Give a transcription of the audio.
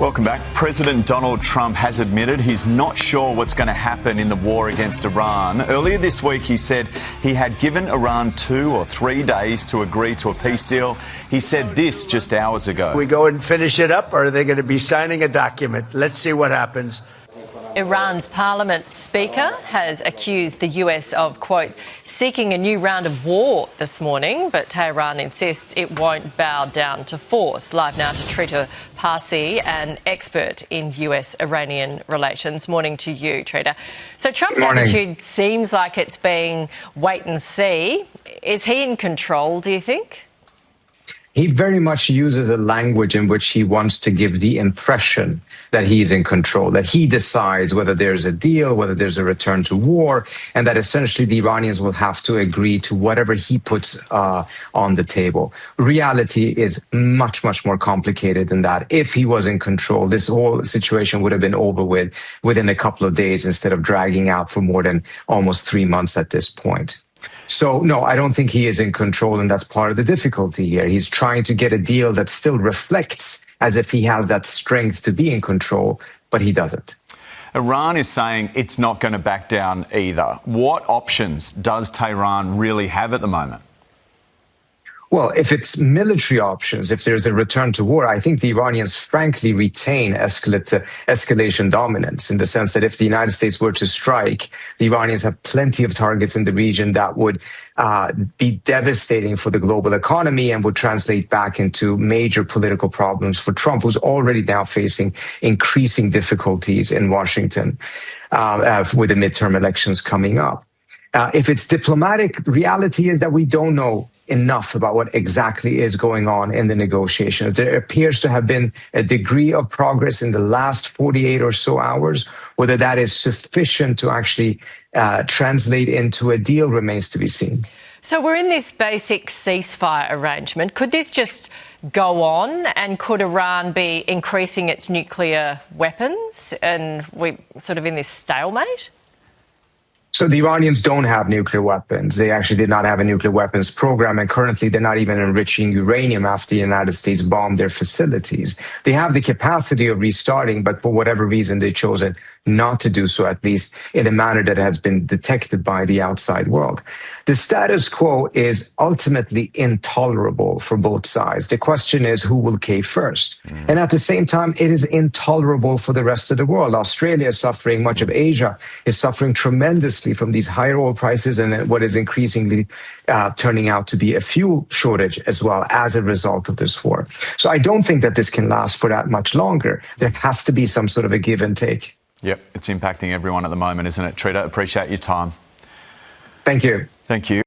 Welcome back. President Donald Trump has admitted he's not sure what's going to happen in the war against Iran. Earlier this week, he said he had given Iran 2 or 3 days to agree to a peace deal. He said this just hours ago. We go and finish it up, or are they going to be signing a document? Let's see what happens. Iran's parliament speaker has accused the US of, quote, seeking a new round of war this morning, but Tehran insists it won't bow down to force. Live now to Trita Parsi, an expert in US-Iranian relations. Morning to you, Trita. So Trump's attitude seems like it's being wait and see. Is he in control, do you think? He very much uses a language in which he wants to give the impression that he's in control, that he decides whether there's a deal, whether there's a return to war, and that essentially the Iranians will have to agree to whatever he puts on the table. Reality is much, much more complicated than that. If he was in control, this whole situation would have been over with within a couple of days instead of dragging out for more than almost 3 months at this point. So, no, I don't think he is in control, and that's part of the difficulty here. He's trying to get a deal that still reflects as if he has that strength to be in control, but he doesn't. Iran is saying it's not going to back down either. What options does Tehran really have at the moment? Well, if it's military options, if there's a return to war, I think the Iranians frankly retain escalation dominance, in the sense that if the United States were to strike, the Iranians have plenty of targets in the region that would be devastating for the global economy and would translate back into major political problems for Trump, who's already now facing increasing difficulties in Washington with the midterm elections coming up. If it's diplomatic, reality is that we don't know enough about what exactly is going on in the negotiations. There appears to have been a degree of progress in the last 48 or so hours. Whether that is sufficient to actually translate into a deal remains to be seen. So we're in this basic ceasefire arrangement. Could this just go on, and could Iran be increasing its nuclear weapons, and we're sort of in this stalemate? So the Iranians don't have nuclear weapons. They actually did not have a nuclear weapons program, and currently they're not even enriching uranium after the United States bombed their facilities. They have the capacity of restarting, but for whatever reason, they've chosen not to do so, at least in a manner that has been detected by the outside world. The status quo is ultimately intolerable for both sides. The question is, who will cave first? And at the same time, it is intolerable for the rest of the world. Australia is suffering, much of Asia is suffering tremendously from these higher oil prices and what is increasingly turning out to be a fuel shortage as well as a result of this war. So I don't think that this can last for that much longer. There has to be some sort of a give and take. Yep, it's impacting everyone at the moment, isn't it, Trita? Appreciate your time. Thank you. Thank you.